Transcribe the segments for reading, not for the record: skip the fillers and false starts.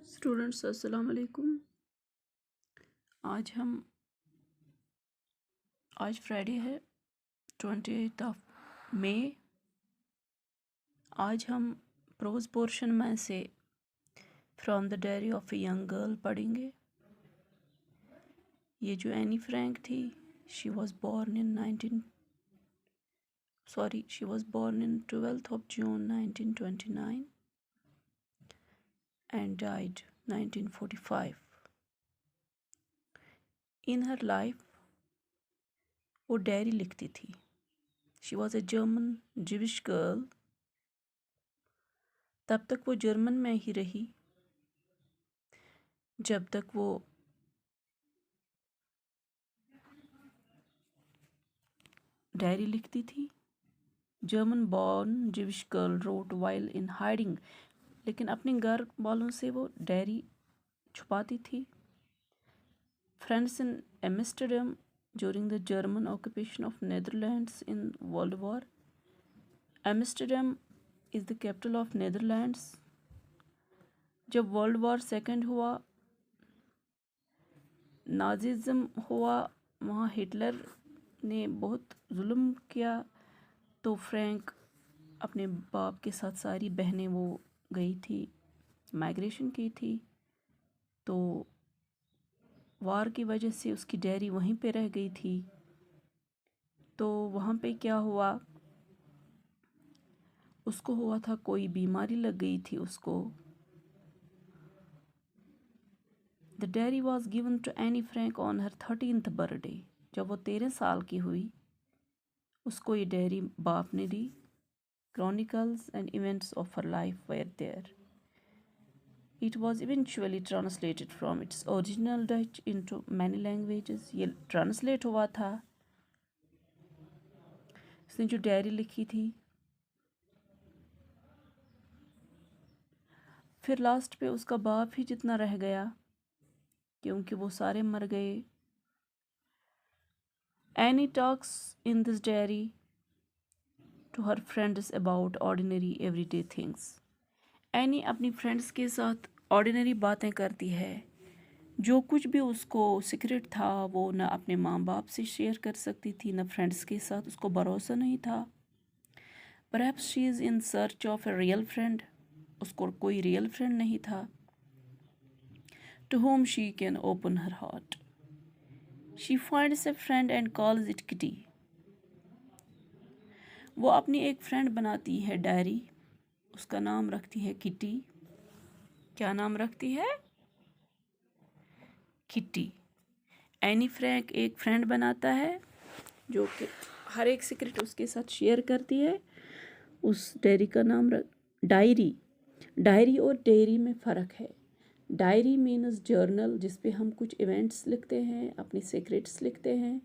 Students अस्सलाम वालेकुम। आज फ्राइडे है 28 मई। आज हम प्रोज पोर्शन में से from the diary of a young girl पढ़ेंगे। ये जो एनी फ्रैंक थी, she was born in 12th of June 1929 and died 1945. In her life वो डायरी लिखती थी। She was a German Jewish girl. तब तक वो जर्मन में ही रही जब तक वो डायरी लिखती थी। German born Jewish girl wrote while in hiding, लेकिन अपने घर वालों से वो डायरी छुपाती थी। Friends in Amsterdam during the German occupation of Netherlands in World War. Amsterdam is the capital of Netherlands. जब वर्ल्ड वॉर सेकेंड हुआ, नाजिज़्म हुआ, वहाँ हिटलर ने बहुत जुल्म किया, तो फ्रैंक अपने बाप के साथ, सारी बहनें वो गई थी, माइग्रेशन की थी। तो वार की वजह से उसकी डायरी वहीं पे रह गई थी। तो वहाँ पे क्या हुआ, उसको हुआ था, कोई बीमारी लग गई थी उसको। The diary was given to Anne Frank on her 13th birthday. जब वो 13 साल की हुई, उसको ये डायरी बाप ने दी। Chronicles and events of her life were there. It was eventually translated from its original Dutch into many languages. ये ट्रांसलेट हुआ था। उसने जो डायरी लिखी थी, फिर लास्ट पे उसका बाप ही जितना रह गया, क्योंकि वो सारे मर गए। Annie talks in this diary to her friends about ordinary everyday things. Any अपनी फ्रेंड्स के साथ ऑर्डिनरी बातें करती है। जो कुछ भी उसको सीक्रेट था, वो न अपने माँ बाप से शेयर कर सकती थी, न फ्रेंड्स के साथ। उसको भरोसा नहीं था। Perhaps she is in search of a real friend. उसको कोई रियल फ्रेंड नहीं था to whom she can open her heart. She finds a friend and calls it Kitty. वो अपनी एक फ्रेंड बनाती है डायरी, उसका नाम रखती है किटी। क्या नाम रखती है? किटी। एनी फ्रैंक एक फ्रेंड बनाता है जो कि हर एक सीक्रेट उसके साथ शेयर करती है। उस डायरी का नाम डायरी। डायरी और डेयरी में फ़र्क है। डायरी मीन्स जर्नल, जिस पे हम कुछ इवेंट्स लिखते हैं, अपनी सीक्रेट्स लिखते हैं।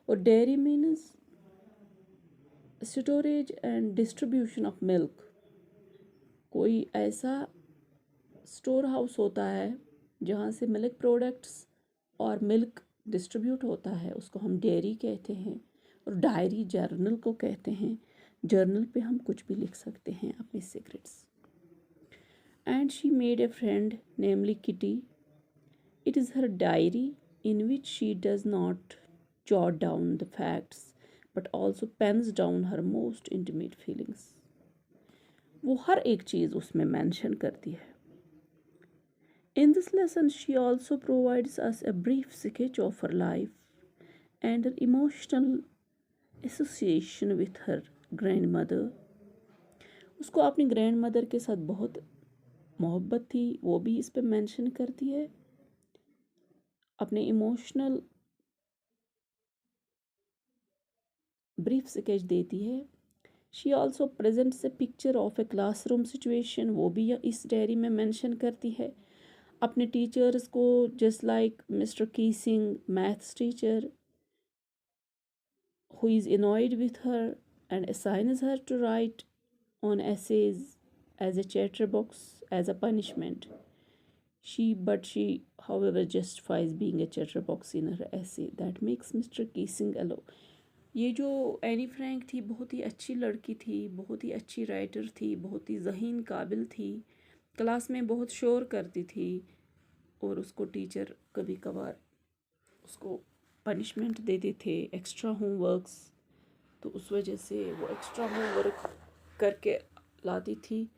और dairy means storage and distribution of milk. कोई ऐसा स्टोर हाउस होता है जहाँ से मिल्क प्रोडक्ट्स और मिल्क डिस्ट्रीब्यूट होता है, उसको हम डेयरी कहते हैं। और डायरी जर्नल को कहते हैं। जर्नल पे हम कुछ भी लिख सकते हैं, अपनी secrets. And she made a friend, namely Kitty. It is her diary in which she does not jot down the facts but also pens down her most intimate feelings. वो हर एक चीज़ उसमें मेंशन करती है। In this lesson, she also provides us a brief sketch of her life and her emotional association with her grandmother. उसको अपनी grand mother के साथ बहुत मोहब्बत थी, वो भी इस पे मेंशन करती है। अपने इमोशनल ब्रीफ स्केच देती है। She also presents A picture of a classroom situation, वो भी इस डायरी में मेंशन करती है। अपने टीचर्स को, just like mister Keesing, maths teacher, who is annoyed with her and assigns her to write on essays as a chatterbox as a punishment. But she, however, justifies being a chatterbox in her essay that makes Mr. Kissing alone. ये जो Anne Frank थी, बहुत ही अच्छी लड़की थी, बहुत ही अच्छी writer थी, बहुत ही ज़हीन काबिल थी। क्लास में बहुत शोर करती थी और उसको टीचर कभी कभार उसको पनिशमेंट देते थे, एक्स्ट्रा होमवर्क्स। तो उस वजह से वो एक्स्ट्रा होमवर्क करके लाती थी,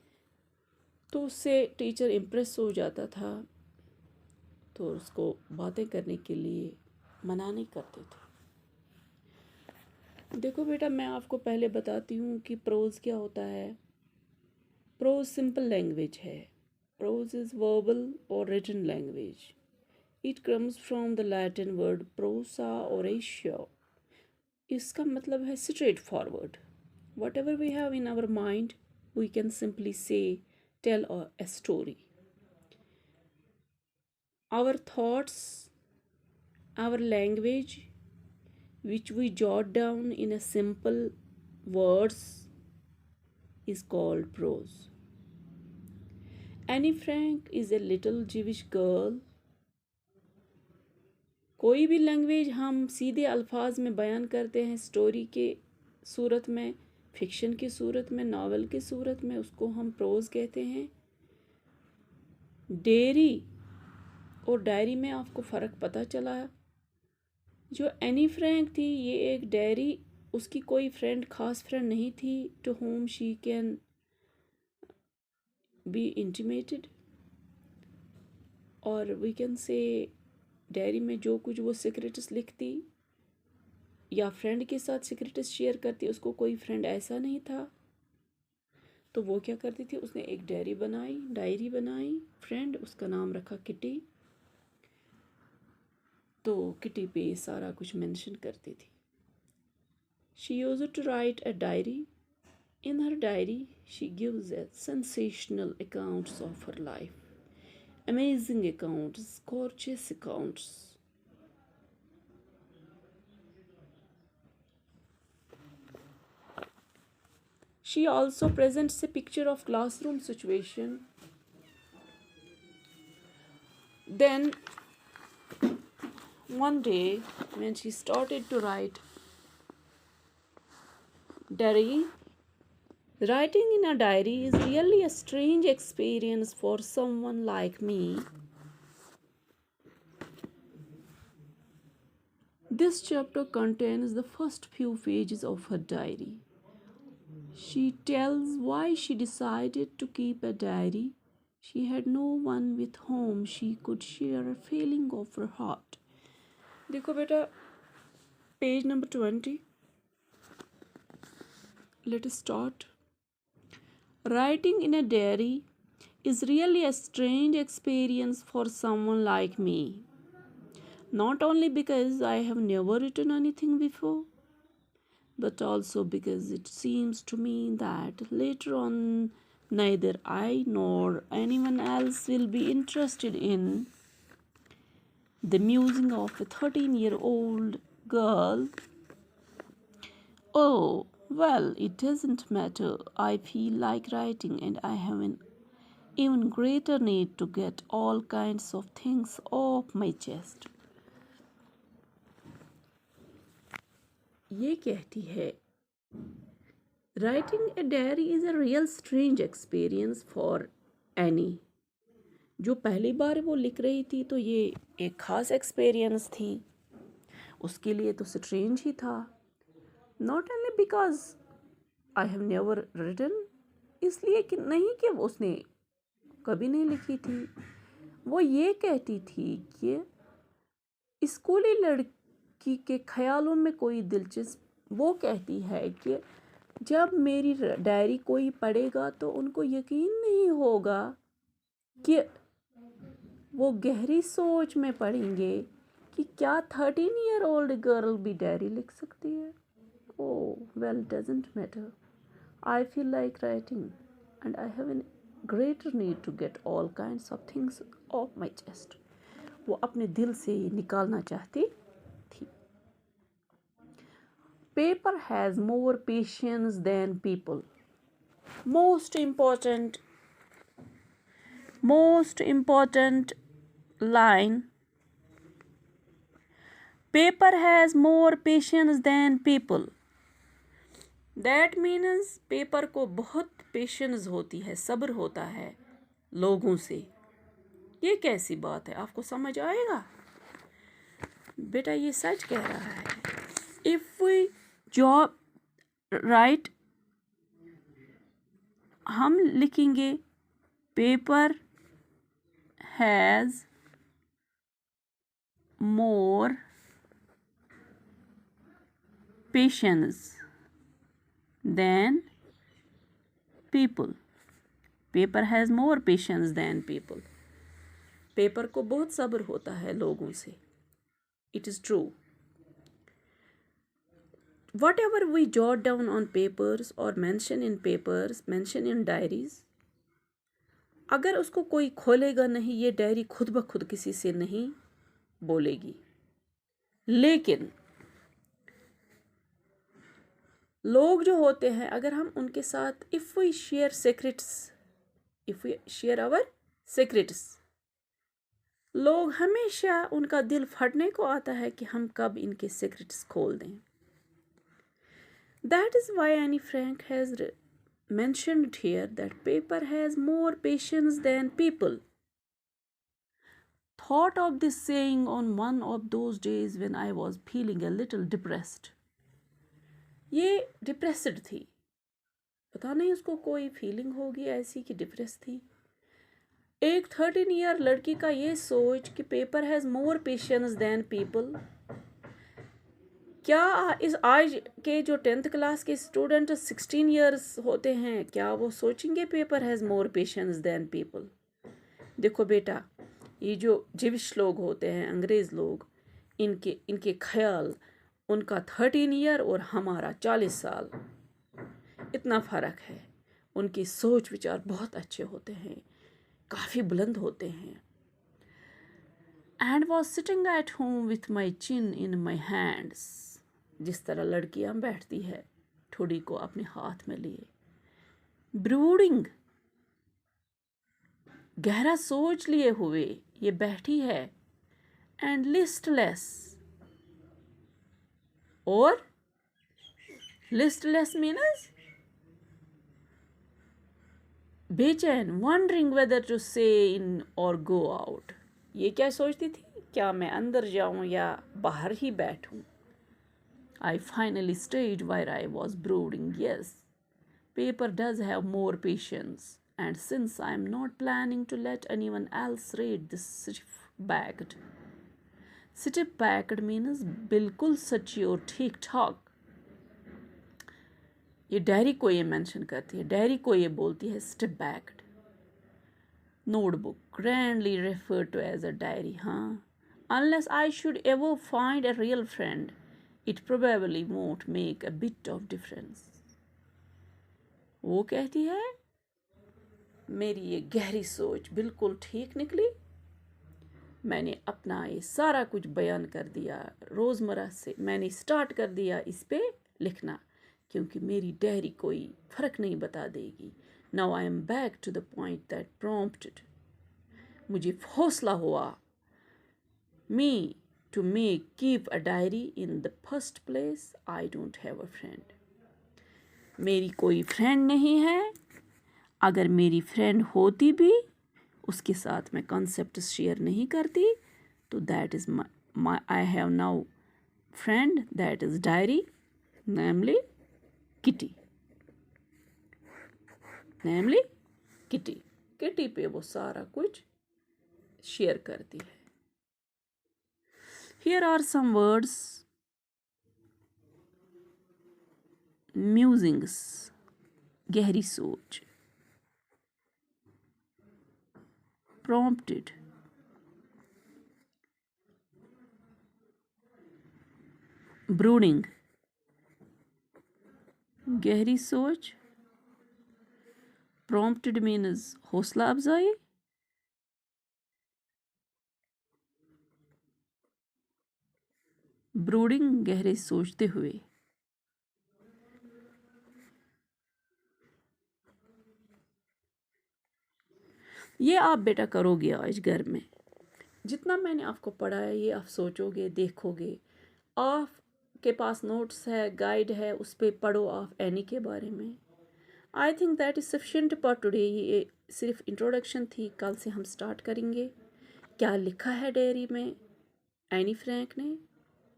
तो उससे टीचर इम्प्रेस हो जाता था, तो उसको बातें करने के लिए मना नहीं करते थे। देखो बेटा, मैं आपको पहले बताती हूँ कि प्रोज क्या होता है। प्रोज सिंपल लैंग्वेज है। प्रोज इज़ वर्बल और written language. It comes from the Latin word prosa oratio. इसका मतलब है straightforward. Whatever we have in our mind we can simply say tell a story. Our thoughts, our language which we jot down in a simple words is called prose. Anne Frank is a little Jewish girl. कोई भी language हम सीधे अल्फाज में बयान करते हैं, story के सूरत में, फिक्शन की सूरत में, नावल की सूरत में, उसको हम प्रोज कहते हैं। डेयरी और डायरी में आपको फ़र्क पता चला। जो एनी फ्रैंक थी, ये एक डायरी, उसकी कोई फ्रेंड, खास फ्रेंड नहीं थी to whom she can be intimated, और वी कैन से डायरी में जो कुछ वो सीक्रेट्स लिखती या फ्रेंड के साथ सीक्रेट्स शेयर करती, उसको कोई फ्रेंड ऐसा नहीं था। तो वो क्या करती थी, उसने एक डायरी बनाई फ्रेंड, उसका नाम रखा किटी। तो किटी पे सारा कुछ मेंशन करती थी। She used to write a diary. In her diary, she gives a sensational accounts of her life. Amazing accounts, gorgeous accounts. She also presents a picture of classroom situation. Then, one day, when she started to write diary, writing in a diary is really a strange experience for someone like me. This chapter contains the first few pages of her diary. She tells why she decided to keep a diary. She had no one with whom she could share a feeling of her heart. देखो बेटा, page number 20. Let us start. Writing in a diary is really a strange experience for someone like me. Not only because I have never written anything before, but also because it seems to me that later on neither I nor anyone else will be interested in the musing of a 13-year-old girl. Oh, well, it doesn't matter. I feel like writing and I have an even greater need to get all kinds of things off my chest. ये कहती है, writing a diary is a real strange experience for Annie. जो पहली बार वो लिख रही थी तो ये एक ख़ास एक्सपीरियंस थी, उसके लिए तो स्ट्रेंज ही था। Not only because I have never written, इसलिए कि नहीं कि उसने कभी नहीं लिखी थी, वो ये कहती थी कि स्कूली लड़की के ख्यालों में कोई दिलचस्प, वो कहती है कि जब मेरी डायरी कोई पढ़ेगा तो उनको यकीन नहीं होगा कि वो गहरी सोच में पढ़ेंगे कि क्या 13-year-old गर्ल भी डायरी लिख सकती है। Oh, well, it doesn't matter. I feel like writing and I have a greater need to get all kinds of things off my chest. वो अपने दिल से निकालना चाहती थी। Paper has more patience than people. Most important line. Paper has more patience than people. That means paper को बहुत patience होती है, सब्र होता है लोगों से। ये कैसी बात है, आपको समझ आएगा? बेटा ये सच कह रहा है। इफ वी जॉब राइट, हम लिखेंगे paper has more patience than people. Paper has more patience than people. Paper को बहुत सब्र होता है लोगों से। It is true. Whatever we jot down on papers or mention in papers, mention in diaries, अगर उसको कोई खोलेगा नहीं, ये डायरी खुद ब खुद किसी से नहीं बोलेगी। लेकिन लोग जो होते हैं, अगर हम उनके साथ if we share our secrets, लोग हमेशा उनका दिल फटने को आता है कि हम कब इनके सीक्रेट्स खोल दें। That is why Anne Frank has mentioned here that paper has more patience than people. Thought of this saying on one of those days when I was feeling a little depressed. ये depressed थी, पता नहीं उसको कोई feeling होगी ऐसी कि depress थी। एक 13 ईयर लड़की का ये सोच कि paper has more patience than people, क्या इस आज के जो 10th क्लास के स्टूडेंट 16 ईयर्स होते हैं, क्या वो सोचेंगे paper has more patience than people? देखो बेटा, ये जो जिविश लोग होते हैं, अंग्रेज़ लोग, इनके ख्याल, उनका 13 ईयर और हमारा 40 साल, इतना फ़र्क है। उनकी सोच विचार बहुत अच्छे होते हैं, काफ़ी बुलंद होते हैं। And was sitting at home with my chin in my hands. जिस तरह लड़कियां बैठती है ठुड़ी को अपने हाथ में लिए, ब्रूडिंग, गहरा सोच लिए हुए ये बैठी है, एंड लिस्टलेस, और लिस्टलेस मीन्स बेचैन, वंडरिंग वेदर टू से इन और गो आउट। ये क्या सोचती थी, क्या मैं अंदर जाऊं या बाहर ही बैठूं? I finally stayed where I was brooding. Yes, paper does have more patience, and since I am not planning to let anyone else read this stiff-backed means बिल्कुल सच्ची और ठीक ठाक। ये डायरी को ये मेंशन करती है, डायरी को ये बोलती है stiff backed. Notebook grandly referred to as a diary, हाँ। Unless I should ever find a real friend, it probably won't make a bit of difference. वो कहती है मेरी ये गहरी सोच बिल्कुल ठीक निकली, मैंने अपना ये सारा कुछ बयान कर दिया, रोज़मर्रा से मैंने स्टार्ट कर दिया इस पे लिखना, क्योंकि मेरी डायरी कोई फ़र्क नहीं बता देगी। Now I am back to the point that prompted, मुझे हौसला हुआ मी to keep a diary in the first place. I don't have a friend. मेरी कोई फ्रेंड नहीं है, अगर मेरी फ्रेंड होती भी उसके साथ मैं कॉन्सेप्ट शेयर नहीं करती, तो that is my I have now friend that is diary, namely Kitty. Kitty पे वो सारा कुछ शेयर करती है। Here are some words. Musings, गहरी सोच, prompted, brooding, गहरी सोच, prompted means हौसला अफजाई, brooding गहरे सोचते हुए। ये आप बेटा करोगे आज घर में, जितना मैंने आपको पढ़ाया ये आप सोचोगे, देखोगे। आपके पास नोट्स है, गाइड है, उस पर पढ़ो आप एनी के बारे में। I think that is sufficient for today. ये सिर्फ इंट्रोडक्शन थी, कल से हम स्टार्ट करेंगे। क्या लिखा है डायरी में एनी फ्रैंक ने।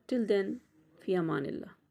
टिल देन, फी अमानिल्लाह।